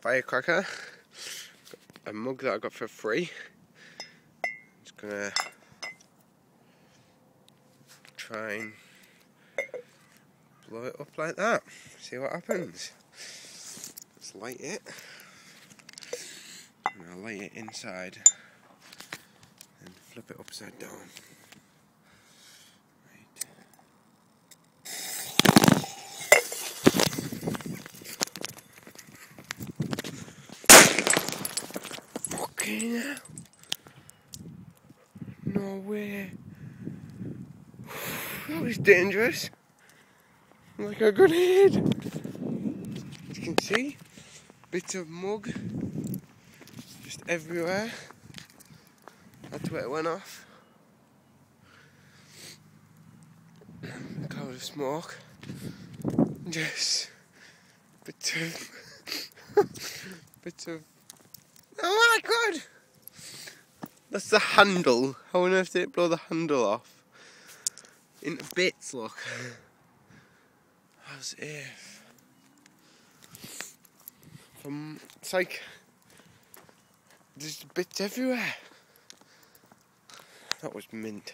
Firecracker, a mug that I got for free. Just gonna try and blow it up like that, see what happens. Let's light it, and I'll light it inside and flip it upside down. Fucking hell. No way. That was dangerous. Like a grenade. As you can see, bits of mug just everywhere. That's where it went off. A cloud of smoke. Just bits of. Oh my god! That's the handle. How on earth did it blow the handle off? Into bits, look. As if. It's like there's bits everywhere. That was mint.